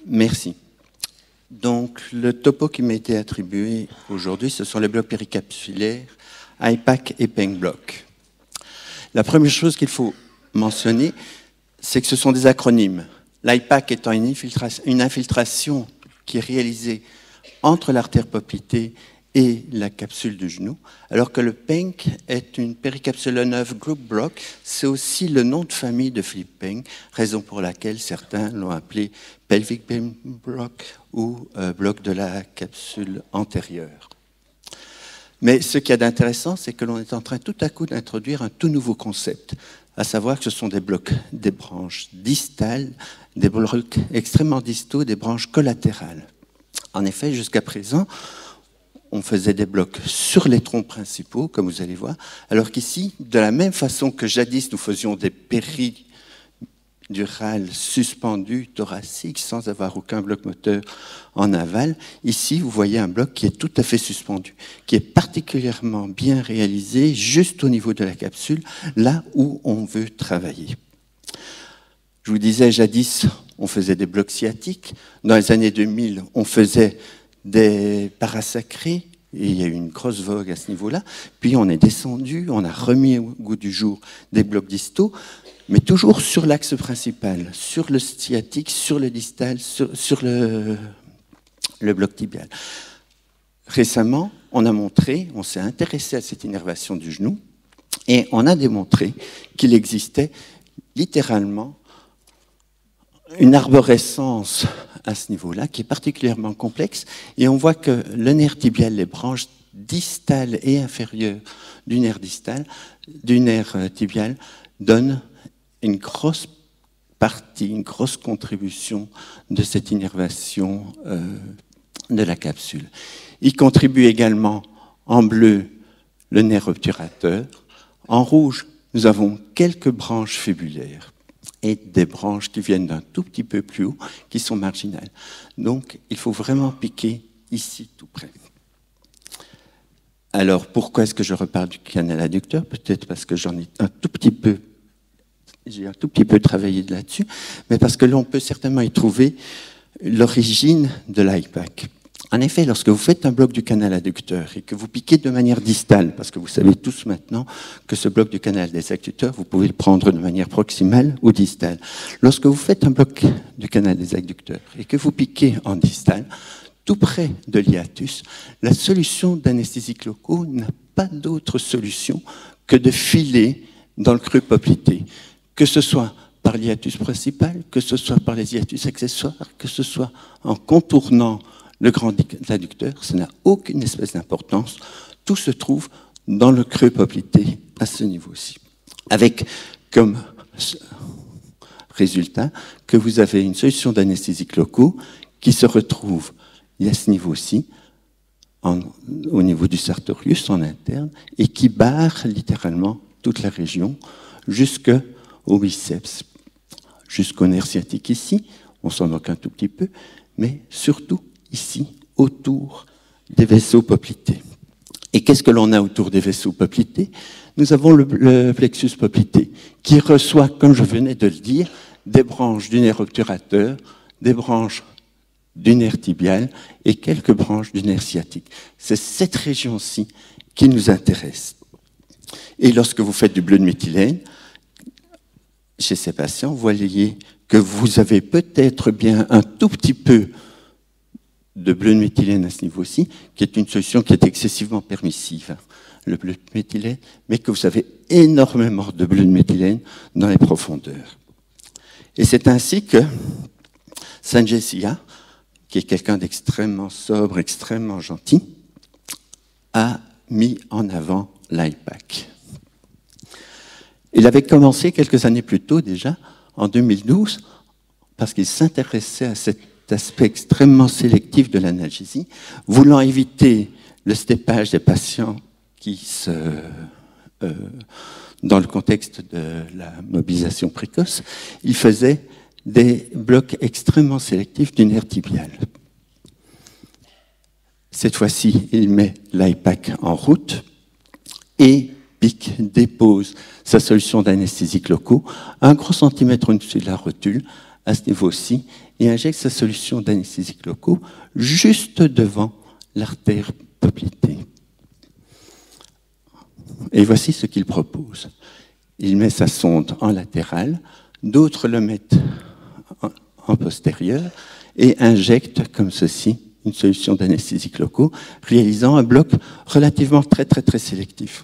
Merci. Donc, le topo qui m'a été attribué aujourd'hui, ce sont les blocs péricapsulaires, IPAC et PENG-bloc. La première chose qu'il faut mentionner, c'est que ce sont des acronymes. L'IPAC étant une infiltration qui est réalisée entre l'artère poplitée et la capsule du genou, alors que le PENG est une péricapsule neuve group block. C'est aussi le nom de famille de Philippe Peng, raison pour laquelle certains l'ont appelé pelvic PENG block ou bloc de la capsule antérieure. Mais ce qu'il y a d'intéressant, c'est que l'on est en train tout à coup d'introduire un tout nouveau concept, à savoir que ce sont des blocs des branches distales, des blocs extrêmement distaux, des branches collatérales. En effet, jusqu'à présent, on faisait des blocs sur les troncs principaux, comme vous allez voir, alors qu'ici, de la même façon que jadis nous faisions des péridurales suspendues thoraciques sans avoir aucun bloc moteur en aval, ici, vous voyez un bloc qui est tout à fait suspendu, qui est particulièrement bien réalisé juste au niveau de la capsule, là où on veut travailler. Je vous disais, jadis, on faisait des blocs sciatiques. Dans les années 2000, on faisait des parasacrés, et il y a eu une grosse vogue à ce niveau-là. Puis on est descendu, on a remis au goût du jour des blocs distaux, mais toujours sur l'axe principal, sur le sciatique, sur le distal, sur le bloc tibial. Récemment, on s'est intéressé à cette innervation du genou, et on a démontré qu'il existait littéralement une arborescence à ce niveau-là, qui est particulièrement complexe, et on voit que le nerf tibial, les branches distales et inférieures du nerf tibial, donnent une grosse partie, une grosse contribution de cette innervation de la capsule. Il contribue également en bleu le nerf obturateur. En rouge, nous avons quelques branches fibulaires et des branches qui viennent d'un tout petit peu plus haut, qui sont marginales. Donc, il faut vraiment piquer ici, tout près. Alors, pourquoi est-ce que je reparle du canal adducteur? Peut-être parce que j'ai un tout petit peu travaillé là-dessus, mais parce que l'on peut certainement y trouver l'origine de l'IPAC. En effet, lorsque vous faites un bloc du canal adducteur et que vous piquez de manière distale, parce que vous savez tous maintenant que ce bloc du canal des adducteurs, vous pouvez le prendre de manière proximale ou distale. Lorsque vous faites un bloc du canal des adducteurs et que vous piquez en distale, tout près de l'hiatus, la solution d'anesthésiques locaux n'a pas d'autre solution que de filer dans le creux poplité, que ce soit par l'hiatus principal, que ce soit par les hiatus accessoires, que ce soit en contournant le grand adducteur, ça n'a aucune espèce d'importance. Tout se trouve dans le creux poplité à ce niveau-ci. Avec comme résultat que vous avez une solution d'anesthésiques locaux qui se retrouve à ce niveau-ci, au niveau du sartorius en interne, et qui barre littéralement toute la région jusqu'au biceps, jusqu'au nerf sciatique ici, on s'en moque un tout petit peu, mais surtout ici, autour des vaisseaux poplités. Et qu'est-ce que l'on a autour des vaisseaux poplités? Nous avons le plexus poplité, qui reçoit, comme je venais de le dire, des branches du nerf obturateur, des branches du nerf tibial et quelques branches du nerf sciatique. C'est cette région-ci qui nous intéresse. Et lorsque vous faites du bleu de méthylène, chez ces patients, vous voyez que vous avez peut-être bien un tout petit peu de bleu de méthylène à ce niveau-ci, qui est une solution qui est excessivement permissive, le bleu de méthylène, mais que vous avez énormément de bleu de méthylène dans les profondeurs. Et c'est ainsi que Sanjay Sia, qui est quelqu'un d'extrêmement sobre, extrêmement gentil, a mis en avant l'IPAC. Il avait commencé quelques années plus tôt déjà, en 2012, parce qu'il s'intéressait à cet aspect extrêmement sélectif de l'analgésie, voulant éviter le stépage des patients qui dans le contexte de la mobilisation précoce, il faisait des blocs extrêmement sélectifs du nerf tibial. Cette fois-ci, il met l'IPAC en route et dépose sa solution d'anesthésiques locaux à 1 gros centimètre au-dessus de la rotule, à ce niveau-ci et injecte sa solution d'anesthésiques locaux juste devant l'artère poplitée. Et voici ce qu'il propose. Il met sa sonde en latéral, d'autres le mettent en postérieur et injectent comme ceci une solution d'anesthésiques locaux, réalisant un bloc relativement très sélectif.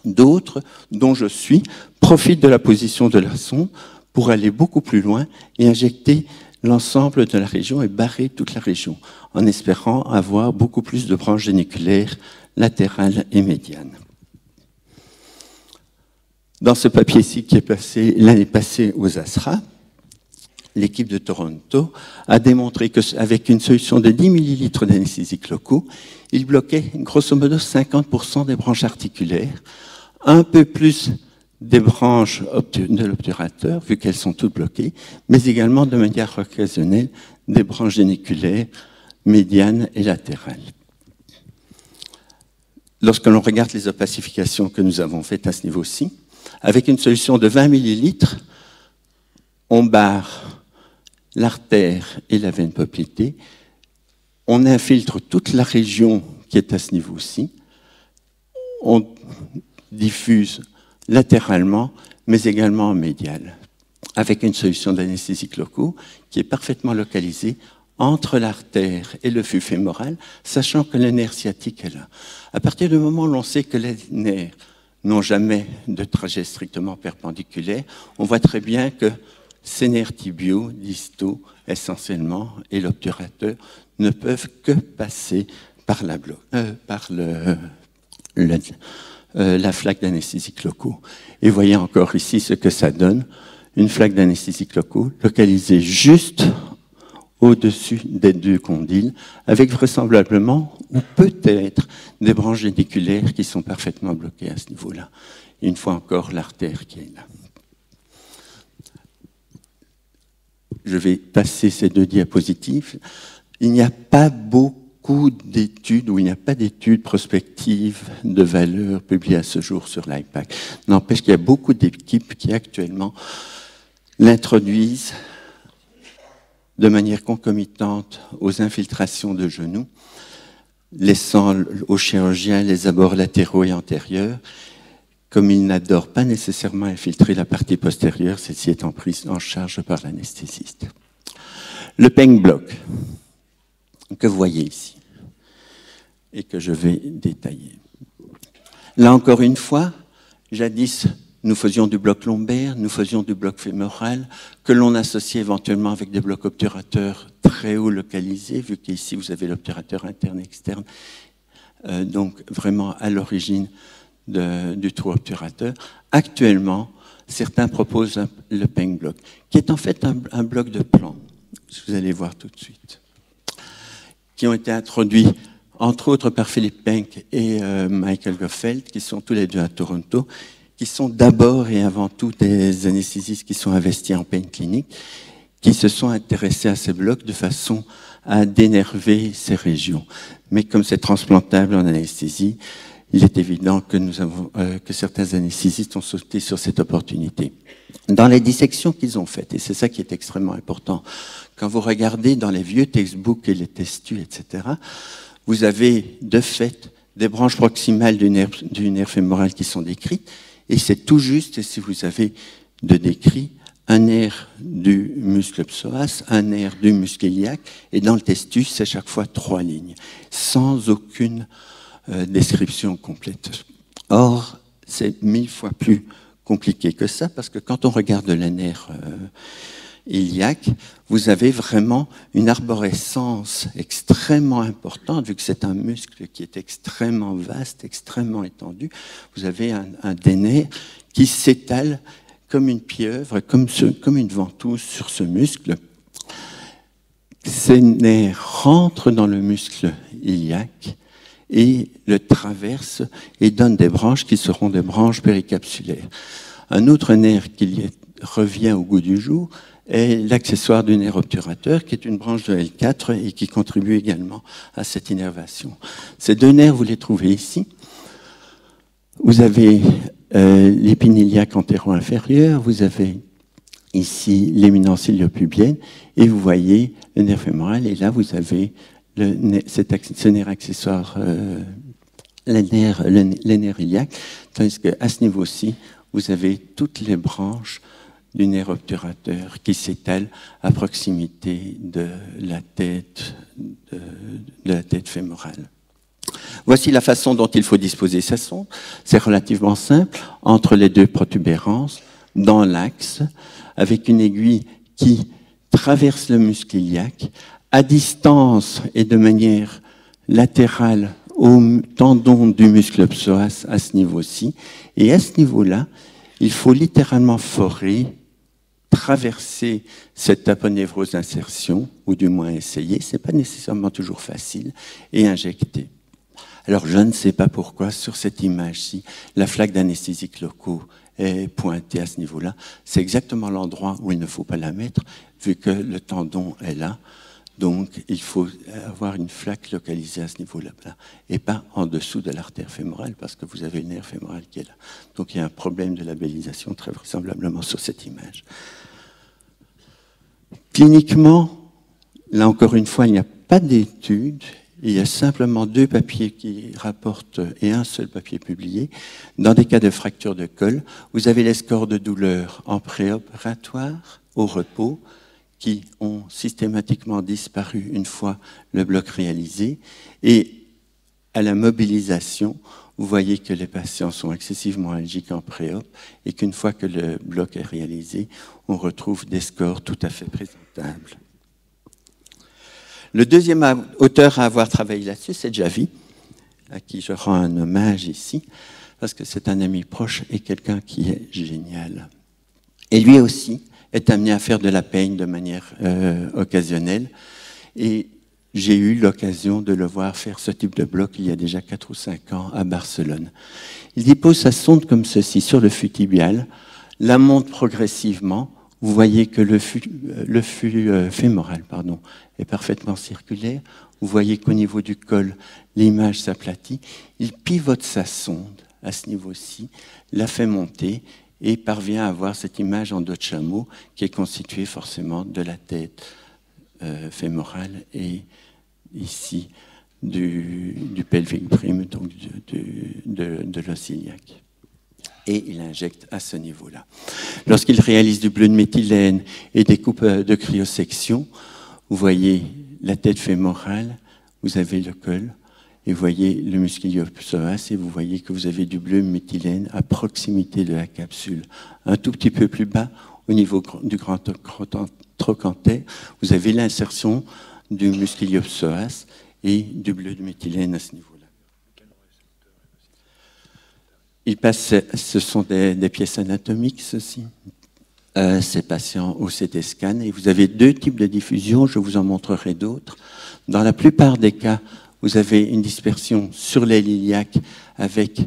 D'autres, dont je suis, profitent de la position de la sonde pour aller beaucoup plus loin et injecter l'ensemble de la région et barrer toute la région, en espérant avoir beaucoup plus de branches géniculaires latérales et médianes. Dans ce papier-ci qui est passé l'année passée aux ASRA, l'équipe de Toronto a démontré qu'avec une solution de 10 ml d'anesthésiques locaux, il bloquait grosso modo 50% des branches articulaires, un peu plus des branches de l'obturateur, vu qu'elles sont toutes bloquées, mais également de manière occasionnelle des branches géniculaires médianes et latérales. Lorsque l'on regarde les opacifications que nous avons faites à ce niveau-ci, avec une solution de 20 ml, on barre l'artère et la veine poplitée, on infiltre toute la région qui est à ce niveau-ci, on diffuse latéralement, mais également en médial, avec une solution d'anesthésiques locaux qui est parfaitement localisée entre l'artère et le flux fémoral, sachant que le nerf sciatique est là. À partir du moment où l'on sait que les nerfs n'ont jamais de trajet strictement perpendiculaire, on voit très bien que ces nerfs tibiaux, distaux, essentiellement, et l'obturateur, ne peuvent que passer par la flaque d'anesthésiques locaux. Et voyez encore ici ce que ça donne, une flaque d'anesthésiques locaux localisée juste au-dessus des deux condyles, avec vraisemblablement, ou peut-être, des branches géniculaires qui sont parfaitement bloquées à ce niveau-là. Une fois encore, l'artère qui est là. Je vais passer ces deux diapositives. Il n'y a pas beaucoup d'études, ou il n'y a pas d'études prospectives de valeur publiées à ce jour sur l'IPAC. N'empêche qu'il y a beaucoup d'équipes qui actuellement l'introduisent de manière concomitante aux infiltrations de genoux, laissant aux chirurgiens les abords latéraux et antérieurs. Comme ils n'adorent pas nécessairement infiltrer la partie postérieure, celle-ci étant prise en charge par l'anesthésiste. Le PENG block, que vous voyez ici, et que je vais détailler. Là encore une fois, jadis, nous faisions du bloc lombaire, nous faisions du bloc fémoral, que l'on associait éventuellement avec des blocs obturateurs très haut localisés, vu qu'ici vous avez l'obturateur interne et externe, donc vraiment à l'origine du trou obturateur. Actuellement, certains proposent le PENG block, qui est en fait un bloc de plan, vous allez voir tout de suite, qui ont été introduits entre autres par Philippe Penck et Michael Goffeld, qui sont tous les deux à Toronto, qui sont d'abord et avant tout des anesthésistes qui sont investis en pain clinique, qui se sont intéressés à ces blocs de façon à dénerver ces régions. Mais comme c'est transplantable en anesthésie, il est évident que que certains anesthésistes ont sauté sur cette opportunité. Dans les dissections qu'ils ont faites, et c'est ça qui est extrêmement important, quand vous regardez dans les vieux textbooks et les testus, etc., vous avez de fait des branches proximales du nerf fémoral qui sont décrites, et c'est tout juste, et si vous avez de décrit, un nerf du muscle psoas, un nerf du muscle iliaque, et dans le testus, c'est chaque fois 3 lignes, sans aucune description complète. Or, c'est 1000 fois plus compliqué que ça, parce que quand on regarde le nerf iliaque, vous avez vraiment une arborescence extrêmement importante, vu que c'est un muscle qui est extrêmement vaste, extrêmement étendu. Vous avez des nerfs qui s'étalent comme une pieuvre, comme une ventouse sur ce muscle. Ces nerfs rentrent dans le muscle iliaque et le traversent et donnent des branches qui seront des branches péricapsulaires. Un autre nerf qui revient au goût du jour est l'accessoire du nerf obturateur, qui est une branche de L4 et qui contribue également à cette innervation. Ces deux nerfs, vous les trouvez ici. Vous avez l'épine iliaque antéro-inférieure, vous avez ici l'éminence iliopubienne, et vous voyez le nerf fémoral, et là vous avez ce nerf accessoire, le nerf iliaque, tandis qu'à ce niveau-ci, vous avez toutes les branches du nerf obturateur qui s'étalent à proximité de la tête fémorale. Voici la façon dont il faut disposer sa sonde. C'est relativement simple, entre les deux protubérances, dans l'axe, avec une aiguille qui traverse le muscle iliaque, à distance et de manière latérale au tendon du muscle psoas à ce niveau-ci. Et à ce niveau-là, il faut littéralement forer, traverser cette aponévrose d'insertion, ou du moins essayer, ce n'est pas nécessairement toujours facile, et injecter. Alors je ne sais pas pourquoi, sur cette image-ci, la flaque d'anesthésiques locaux est pointée à ce niveau-là. C'est exactement l'endroit où il ne faut pas la mettre, vu que le tendon est là. Donc il faut avoir une flaque localisée à ce niveau-là, et pas en dessous de l'artère fémorale, parce que vous avez une nerf fémorale qui est là. Donc il y a un problème de labellisation très vraisemblablement sur cette image. Cliniquement, là encore une fois, il n'y a pas d'études. Il y a simplement 2 papiers qui rapportent, et un seul papier publié. Dans des cas de fracture de col, vous avez les scores de douleur en préopératoire, au repos, qui ont systématiquement disparu une fois le bloc réalisé. Et à la mobilisation, vous voyez que les patients sont excessivement algiques en préop et qu'une fois que le bloc est réalisé, on retrouve des scores tout à fait présentables. Le deuxième auteur à avoir travaillé là-dessus, c'est Javi, à qui je rends un hommage ici, parce que c'est un ami proche et quelqu'un qui est génial. Et lui aussi est amené à faire de la peigne de manière occasionnelle. Et j'ai eu l'occasion de le voir faire ce type de bloc il y a déjà 4 ou 5 ans à Barcelone. Il dépose sa sonde comme ceci sur le fût tibial, la monte progressivement. Vous voyez que le fût fémoral est parfaitement circulaire. Vous voyez qu'au niveau du col, l'image s'aplatit. Il pivote sa sonde à ce niveau-ci, la fait monter et parvient à avoir cette image en dos de chameau qui est constituée forcément de la tête fémorale et ici du pelvic prime, donc de l'os iliaque. Et il injecte à ce niveau-là. Lorsqu'il réalise du bleu de méthylène et des coupes de cryosection, vous voyez la tête fémorale, vous avez le col, et vous voyez le muscle iliopsoas, et vous voyez que vous avez du bleu de méthylène à proximité de la capsule. Un tout petit peu plus bas, au niveau du grand trochanter, vous avez l'insertion du muscle iliopsoas et du bleu de méthylène à ce niveau-là. Ce sont des pièces anatomiques, ceci. Ces patients au CT scan. Et vous avez 2 types de diffusion, je vous en montrerai d'autres. Dans la plupart des cas, vous avez une dispersion sur l'aile iliaque avec,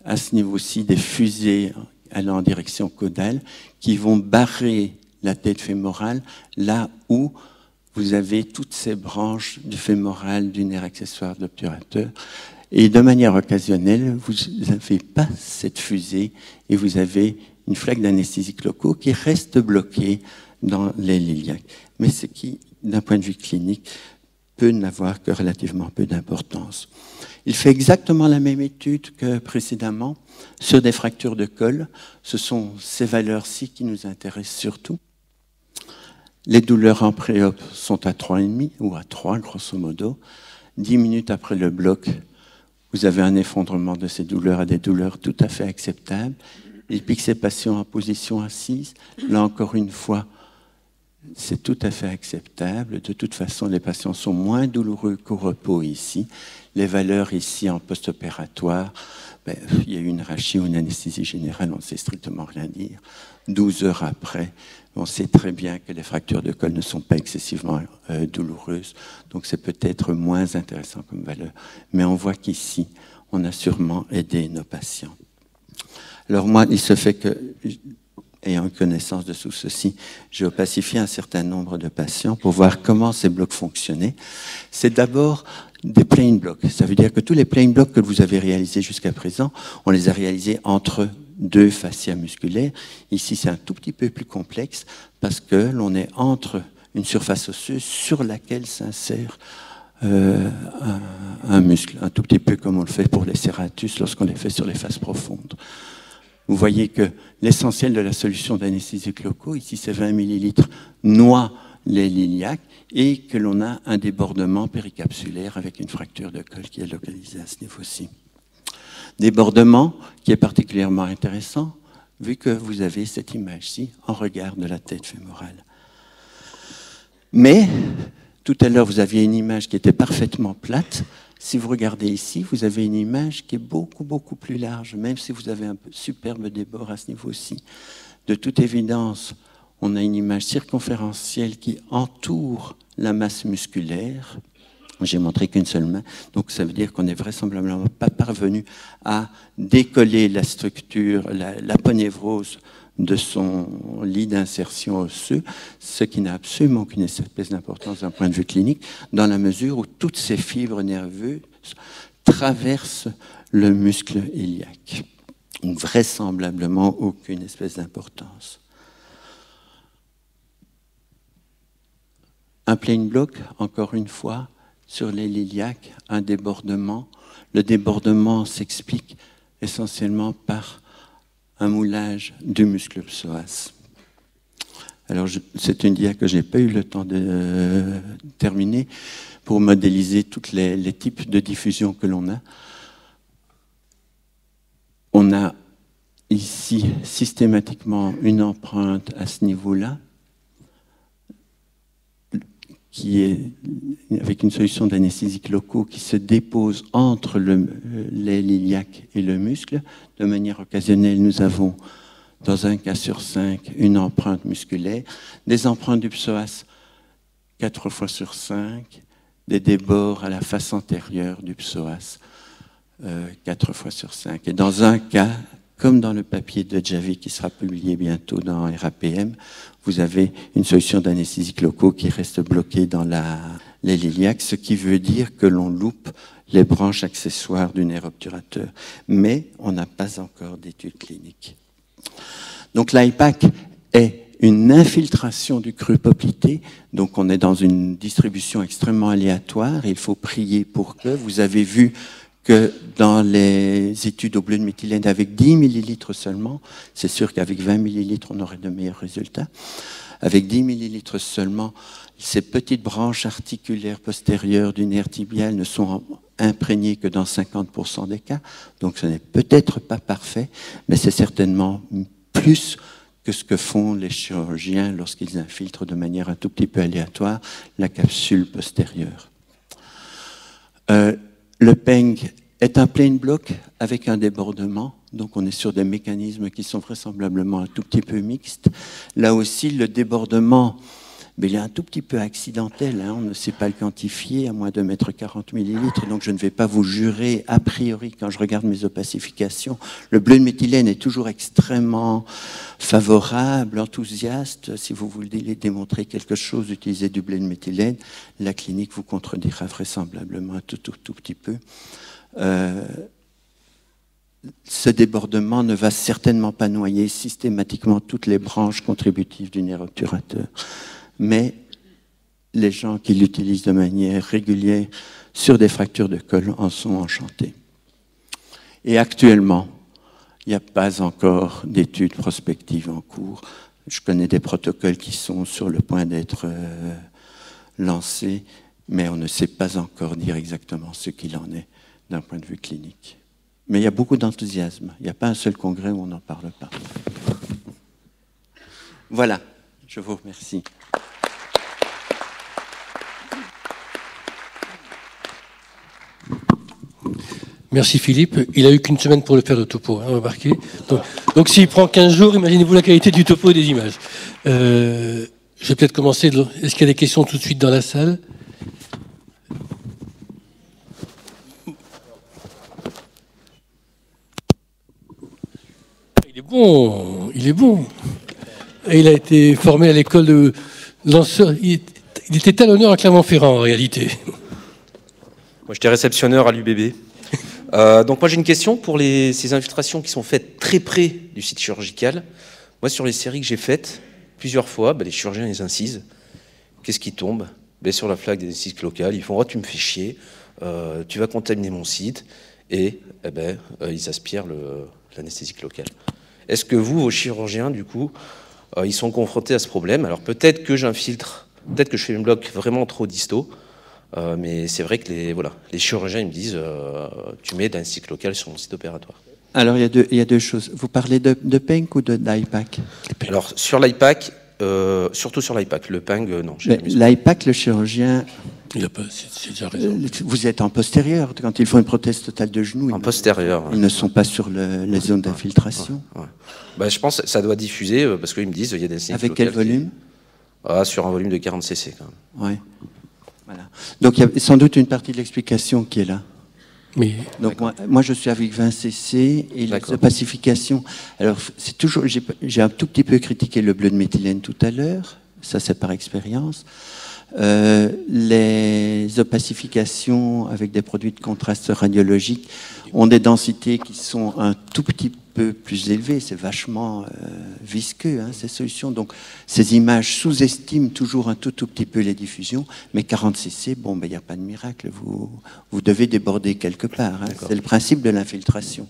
à ce niveau-ci, des fusées allant en direction caudale qui vont barrer la tête fémorale là où vous avez toutes ces branches du fémoral, du nerf accessoire d'obturateur. Et de manière occasionnelle, vous n'avez pas cette fusée et vous avez une flaque d'anesthésiques locaux qui reste bloquée dans l'aile iliaque. Mais ce qui, d'un point de vue clinique, peut n'avoir que relativement peu d'importance. Il fait exactement la même étude que précédemment sur des fractures de col. Ce sont ces valeurs-ci qui nous intéressent surtout. Les douleurs en préop sont à 3,5 ou à 3, grosso modo. 10 minutes après le bloc, vous avez un effondrement de ces douleurs à des douleurs tout à fait acceptables. Il pique ces patients en position assise. Là, encore une fois, c'est tout à fait acceptable. De toute façon, les patients sont moins douloureux qu'au repos ici. Les valeurs ici en post-opératoire, il y a eu une rachie ou une anesthésie générale, on ne sait strictement rien dire. 12 heures après, on sait très bien que les fractures de col ne sont pas excessivement douloureuses, donc c'est peut-être moins intéressant comme valeur. Mais on voit qu'ici, on a sûrement aidé nos patients. Alors moi, il se fait que, ayant connaissance de tout ceci, j'ai opacifié un certain nombre de patients pour voir comment ces blocs fonctionnaient. C'est d'abord des plane blocks. Ça veut dire que tous les plane blocks que vous avez réalisés jusqu'à présent, on les a réalisés entre deux fascias musculaires. Ici, c'est un tout petit peu plus complexe parce que l'on est entre une surface osseuse sur laquelle s'insère un muscle, un tout petit peu comme on le fait pour les serratus lorsqu'on les fait sur les faces profondes. Vous voyez que l'essentiel de la solution d'anesthésiques locaux, ici c'est 20 ml, noie les iliaques et que l'on a un débordement péricapsulaire avec une fracture de colle qui est localisée à ce niveau-ci. Débordement qui est particulièrement intéressant vu que vous avez cette image-ci en regard de la tête fémorale. Mais tout à l'heure, vous aviez une image qui était parfaitement plate. Si vous regardez ici, vous avez une image qui est beaucoup, beaucoup plus large, même si vous avez un superbe débord à ce niveau-ci. De toute évidence, on a une image circonférentielle qui entoure la masse musculaire. J'ai montré qu'une seule main, donc ça veut dire qu'on n'est vraisemblablement pas parvenu à décoller la structure, l'aponévrose de son lit d'insertion osseux, ce qui n'a absolument aucune espèce d'importance d'un point de vue clinique, dans la mesure où toutes ces fibres nerveuses traversent le muscle iliaque. Donc vraisemblablement aucune espèce d'importance. Un plain block, encore une fois, sur l'aile iliaque, un débordement. Le débordement s'explique essentiellement par un moulage du muscle psoas. Alors, c'est une dia que je n'ai pas eu le temps de terminer pour modéliser tous les types de diffusion que l'on a. On a ici systématiquement une empreinte à ce niveau-là, qui est avec une solution d'anesthésiques locaux qui se dépose entre l'aile iliaque et le muscle. De manière occasionnelle, nous avons, dans un cas sur 5, une empreinte musculaire, des empreintes du psoas 4 fois sur 5, des débords à la face antérieure du psoas 4 fois sur 5. Et dans un cas, comme dans le papier de Javi qui sera publié bientôt dans RAPM, vous avez une solution d'anesthésiques locaux qui reste bloquée dans l'aile iliaque, ce qui veut dire que l'on loupe les branches accessoires du nerf obturateur. Mais on n'a pas encore d'études cliniques. Donc l'IPAC est une infiltration du cru poplité, donc on est dans une distribution extrêmement aléatoire, et il faut prier pour que. Vous avez vu que dans les études au bleu de méthylène avec 10 millilitres seulement, c'est sûr qu'avec 20 millilitres, on aurait de meilleurs résultats. Avec 10 millilitres seulement, ces petites branches articulaires postérieures du nerf tibial ne sont imprégnées que dans 50% des cas. Donc ce n'est peut-être pas parfait, mais c'est certainement plus que ce que font les chirurgiens lorsqu'ils infiltrent de manière un tout petit peu aléatoire la capsule postérieure. Le PENG est un plain block avec un débordement, donc on est sur des mécanismes qui sont vraisemblablement un tout petit peu mixtes. Là aussi, le débordement, mais il est un tout petit peu accidentel, hein, on ne sait pas le quantifier à moins de mettre 40 millilitres, donc je ne vais pas vous jurer a priori quand je regarde mes opacifications. Le bleu de méthylène est toujours extrêmement favorable, enthousiaste. Si vous voulez démontrer quelque chose, utilisez du bleu de méthylène. La clinique vous contredira vraisemblablement un tout petit peu. Ce débordement ne va certainement pas noyer systématiquement toutes les branches contributives du nerf obturateur. Mais les gens qui l'utilisent de manière régulière sur des fractures de colle en sont enchantés. Et actuellement, il n'y a pas encore d'études prospectives en cours. Je connais des protocoles qui sont sur le point d'être lancés, mais on ne sait pas encore dire exactement ce qu'il en est d'un point de vue clinique. Mais il y a beaucoup d'enthousiasme. Il n'y a pas un seul congrès où on n'en parle pas. Voilà, je vous remercie. Merci Philippe. Il a eu qu'une semaine pour le faire de topo, hein, remarquez. Donc s'il prend 15 jours, imaginez-vous la qualité du topo et des images. Je vais peut-être commencer. Est-ce qu'il y a des questions tout de suite dans la salle ? Il est bon, il est bon. Et il a été formé à l'école de lanceur. Il était talonneur à Clermont-Ferrand en réalité. Moi j'étais réceptionneur à l'UBB. Donc moi j'ai une question pour ces infiltrations qui sont faites très près du site chirurgical. Moi sur les séries que j'ai faites, plusieurs fois, les chirurgiens les incisent. Qu'est-ce qui tombe? Sur la flaque d'anesthésie locale, ils font « Oh, tu me fais chier, tu vas contaminer mon site », et ils aspirent l'anesthésie locale. Est-ce que vous, vos chirurgiens, du coup, ils sont confrontés à ce problème? Alors peut-être que j'infiltre, peut-être que je fais une bloc vraiment trop disto, mais c'est vrai que les chirurgiens ils me disent tu mets de l'anesthésie locale sur mon site opératoire. Alors il y a deux choses. Vous parlez de PENG ou d'IPAC? Alors sur l'IPAC, surtout sur l'IPAC. Le PENG, non. L'IPAC, le chirurgien... Il a pas, c'est déjà raison. Vous êtes en postérieur. Quand ils font une prothèse totale de genou, en postérieur. Ils ne sont pas sur les zones d'infiltration. Je pense que ça doit diffuser, parce qu'ils me disent il y a des signes. Avec quel volume? Sur un volume de 40 cc quand même. Oui. Voilà. Donc il y a sans doute une partie de l'explication qui est là. Mais, donc moi je suis avec 20 cc et la pacification. Alors c'est toujours, j'ai un tout petit peu critiqué le bleu de méthylène tout à l'heure. Ça c'est par expérience. Les opacifications avec des produits de contraste radiologique ont des densités qui sont un tout petit peu plus élevées. C'est vachement visqueux, ces solutions. Donc, ces images sous-estiment toujours un tout petit peu les diffusions. Mais 40 cc, il n'y a pas de miracle. Vous devez déborder quelque part. C'est le principe de l'infiltration.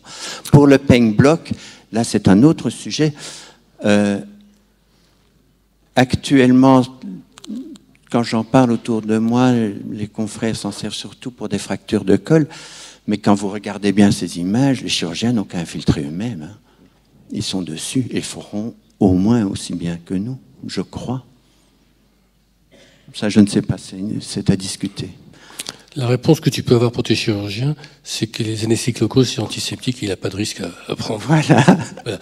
Pour le PENG block, là, c'est un autre sujet. Actuellement, quand j'en parle autour de moi, les confrères s'en servent surtout pour des fractures de colle. Mais quand vous regardez bien ces images, les chirurgiens n'ont qu'à infiltrer eux-mêmes. Ils sont dessus et feront au moins aussi bien que nous, je crois. Ça, je ne sais pas, c'est à discuter. La réponse que tu peux avoir pour tes chirurgiens, c'est que les anesthésiques locaux, c'est antiseptique, il n'y a pas de risque à prendre. Voilà.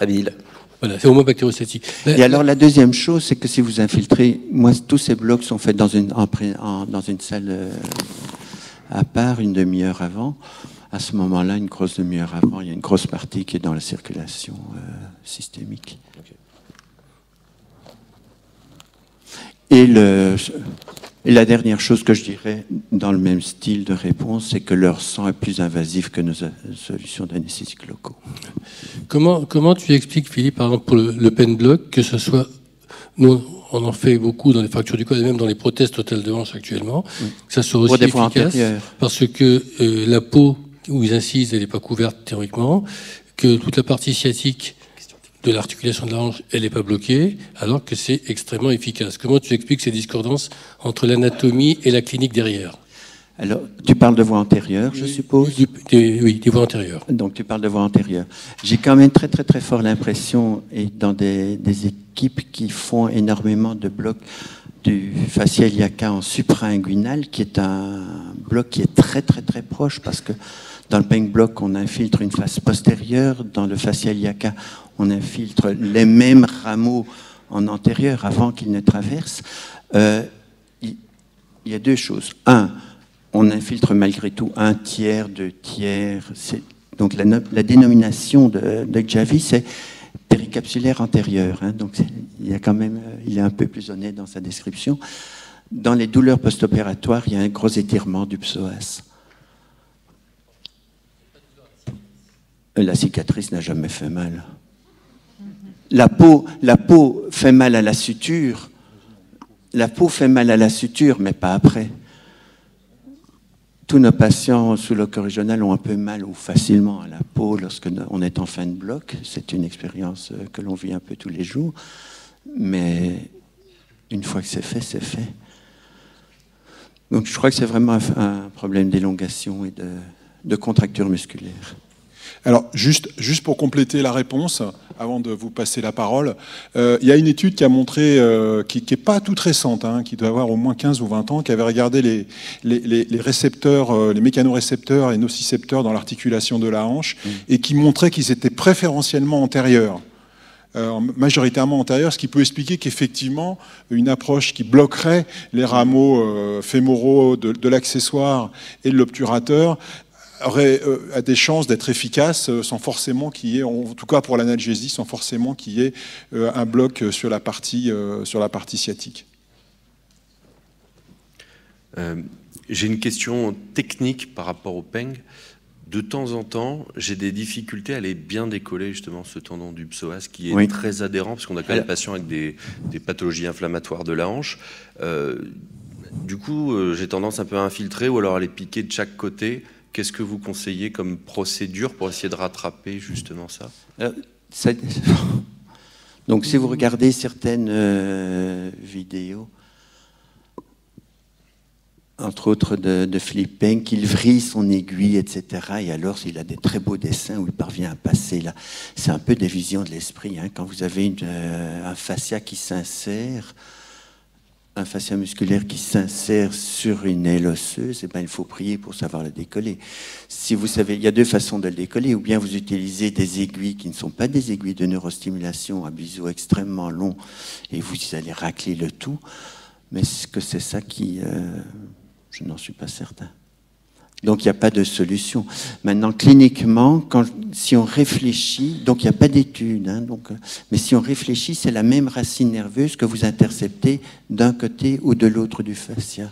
Habile. Voilà, c'est homo-bactériostatique. Et alors la deuxième chose, c'est que si vous infiltrez, moi tous ces blocs sont faits dans une salle à part, une demi-heure avant. À ce moment-là, une grosse demi-heure avant, il y a une grosse partie qui est dans la circulation systémique. Okay. Et la dernière chose que je dirais, dans le même style de réponse, c'est que leur sang est plus invasif que nos solutions d'anesthésiques locaux. Comment tu expliques, Philippe, par exemple, pour le pen block, que ce soit... Nous, on en fait beaucoup dans les fractures du col et même dans les prothèses totales de hanche actuellement, que ça soit aussi efficace, parce que la peau où ils incisent, elle n'est pas couverte théoriquement, que toute la partie sciatique de l'articulation de la hanche, elle n'est pas bloquée, alors que c'est extrêmement efficace. Comment tu expliques ces discordances entre l'anatomie et la clinique derrière? Alors, tu parles de voie antérieure, je suppose? Oui, des voies antérieures. Donc, tu parles de voie antérieure. J'ai quand même très, très, très fort l'impression, et dans des équipes qui font énormément de blocs du fascial iliaca en supra-inguinal, qui est un bloc qui est très, très, très proche, parce que dans le PENG block, on infiltre une face postérieure. Dans le fascial iliaca, on infiltre les mêmes rameaux en antérieur avant qu'ils ne traversent. Il y a deux choses. Un, on infiltre malgré tout un tiers, 2 tiers. Donc la dénomination de Xavi, c'est péricapsulaire antérieur. Donc il est un peu plus honnête dans sa description. Dans les douleurs post-opératoires, il y a un gros étirement du psoas. La cicatrice n'a jamais fait mal. La peau fait mal à la suture. La peau fait mal à la suture, mais pas après. Tous nos patients sous loc régional ont un peu mal ou facilement à la peau lorsqu'on est en fin de bloc. C'est une expérience que l'on vit un peu tous les jours. Mais une fois que c'est fait, c'est fait. Donc je crois que c'est vraiment un problème d'élongation et de contracture musculaire. Alors, juste pour compléter la réponse, avant de vous passer la parole, il y a une étude qui a montré, qui n'est pas toute récente, qui doit avoir au moins 15 ou 20 ans, qui avait regardé les récepteurs, les mécanorécepteurs et nocicepteurs dans l'articulation de la hanche, et qui montrait qu'ils étaient préférentiellement antérieurs. Majoritairement antérieurs, ce qui peut expliquer qu'effectivement, une approche qui bloquerait les rameaux fémoraux de l'accessoire et de l'obturateur a des chances d'être efficace sans forcément qu'il y ait, en tout cas pour l'analgésie, sans forcément qu'il y ait un bloc sur la partie sciatique. J'ai une question technique par rapport au PENG. de temps en temps, j'ai des difficultés à aller bien décoller justement ce tendon du psoas qui est Oui. très adhérent, parce qu'on a quand même des patients avec des pathologies inflammatoires de la hanche. Du coup, j'ai tendance un peu à infiltrer ou alors à les piquer de chaque côté. Qu'est-ce que vous conseillez comme procédure pour essayer de rattraper justement ça? Donc, si vous regardez certaines vidéos, entre autres de Philippe Penck, il vrille son aiguille, etc. Et alors, il a des très beaux dessins où il parvient à passer là. C'est un peu des visions de l'esprit. Hein. Quand vous avez un fascia qui s'insère, un fascia musculaire qui s'insère sur une aile osseuse, eh ben, il faut prier pour savoir le décoller. Si vous savez, il y a deux façons de le décoller. Ou bien vous utilisez des aiguilles qui ne sont pas des aiguilles de neurostimulation, à biseau extrêmement long, et vous allez racler le tout. Mais est-ce que c'est ça qui... je n'en suis pas certain. Donc, il n'y a pas de solution. Maintenant, cliniquement, si on réfléchit, donc il n'y a pas d'étude, hein, mais si on réfléchit, c'est la même racine nerveuse que vous interceptez d'un côté ou de l'autre du fascia.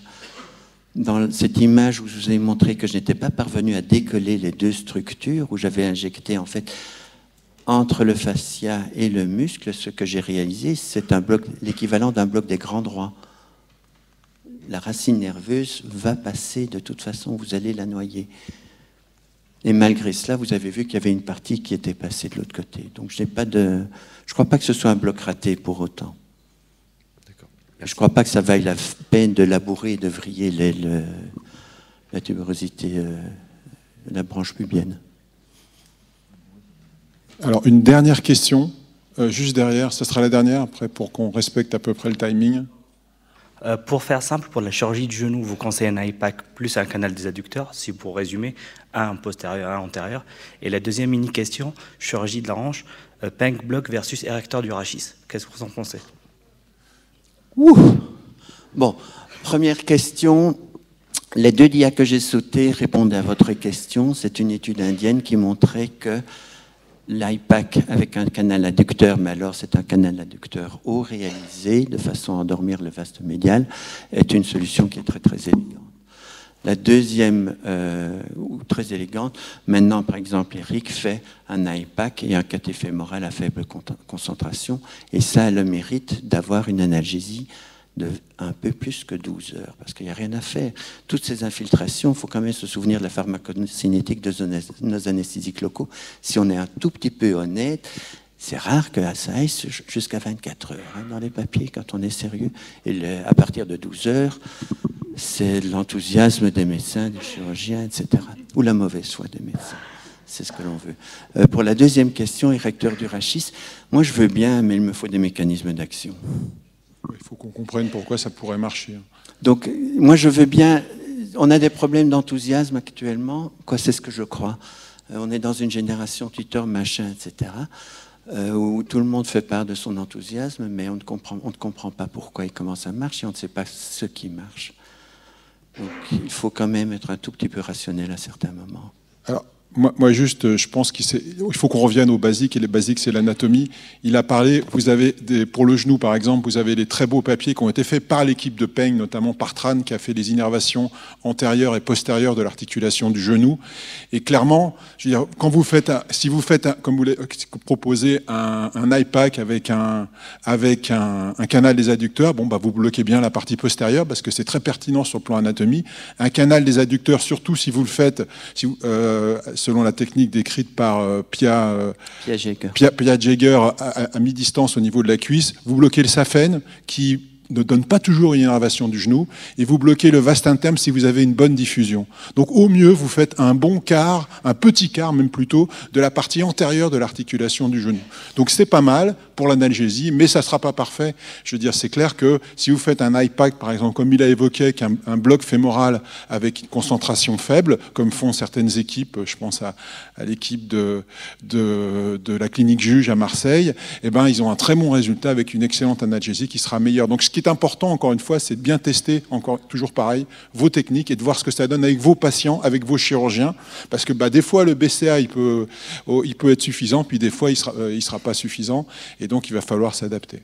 Dans cette image où je vous ai montré que je n'étais pas parvenu à décoller les deux structures, où j'avais injecté, en fait, entre le fascia et le muscle, ce que j'ai réalisé, c'est l'équivalent d'un bloc des grands droits. La racine nerveuse va passer de toute façon, vous allez la noyer. Et malgré cela, vous avez vu qu'il y avait une partie qui était passée de l'autre côté. Donc je ne crois pas que ce soit un bloc raté pour autant. Je ne crois pas que ça vaille la peine de labourer et de vriller la tuberosité, la branche pubienne. Alors une dernière question, juste derrière, ce sera la dernière, après pour qu'on respecte à peu près le timing. Pour faire simple, pour la chirurgie du genou, vous conseillez un IPAC plus un canal des adducteurs, si pour résumer, un postérieur, un antérieur. Et la deuxième mini-question, chirurgie de la hanche, Penck bloc versus érecteur du rachis. Qu'est-ce que vous en pensez? Bon, première question. Les deux dias que j'ai sautés répondaient à votre question. C'est une étude indienne qui montrait que l'IPAC avec un canal adducteur, mais alors c'est un canal adducteur haut réalisé de façon à endormir le vaste médial, est une solution qui est très très élégante. La deuxième, très élégante, maintenant par exemple Eric fait un IPAC et un cathé fémoral à faible concentration, et ça a le mérite d'avoir une analgésie de un peu plus que 12 heures, parce qu'il n'y a rien à faire. Toutes ces infiltrations, il faut quand même se souvenir de la pharmacocinétique de nos anesthésiques locaux. Si on est un tout petit peu honnête, c'est rare que ça aille jusqu'à 24 heures hein, dans les papiers quand on est sérieux. Et à partir de 12 heures, c'est l'enthousiasme des médecins, des chirurgiens, etc. Ou la mauvaise foi des médecins. C'est ce que l'on veut. Pour la deuxième question, érecteur du rachis, moi je veux bien, mais il me faut des mécanismes d'action. Il faut qu'on comprenne pourquoi ça pourrait marcher. Donc, moi, je veux bien... On a des problèmes d'enthousiasme actuellement, c'est ce que je crois. On est dans une génération Twitter, machin, etc., où tout le monde fait part de son enthousiasme, mais on ne comprend pas pourquoi et comment ça marche, et on ne sait pas ce qui marche. Donc, il faut quand même être un tout petit peu rationnel à certains moments. Alors, moi juste, je pense qu'il faut qu'on revienne aux basiques, et les basiques, c'est l'anatomie. Il a parlé, vous avez, pour le genou par exemple, vous avez les très beaux papiers qui ont été faits par l'équipe de Penck, notamment par Tran, qui a fait les innervations antérieures et postérieures de l'articulation du genou. Et clairement, je veux dire, quand vous faites, si vous faites, comme vous proposez, un IPAC avec un canal des adducteurs, bon, bah, vous bloquez bien la partie postérieure, parce que c'est très pertinent sur le plan anatomie. Un canal des adducteurs, surtout si vous le faites, selon la technique décrite par Pia Jaeger à mi-distance au niveau de la cuisse, vous bloquez le saphène qui ne donne pas toujours une innervation du genou, et vous bloquez le vaste interne si vous avez une bonne diffusion. Donc au mieux, vous faites un bon quart, un petit quart même plutôt, de la partie antérieure de l'articulation du genou. Donc c'est pas mal pour l'analgésie, mais ça ne sera pas parfait. Je veux dire, c'est clair que si vous faites un IPAC, par exemple, comme il a évoqué, avec un bloc fémoral avec une concentration faible, comme font certaines équipes, je pense à l'équipe de la clinique Juge à Marseille, eh ben, ils ont un très bon résultat avec une excellente analgésie qui sera meilleure. Donc ce qui est important, encore une fois, c'est de bien tester, toujours pareil, vos techniques et de voir ce que ça donne avec vos patients, avec vos chirurgiens, parce que des fois le BCA il peut être suffisant, puis des fois il sera pas suffisant, et donc il va falloir s'adapter.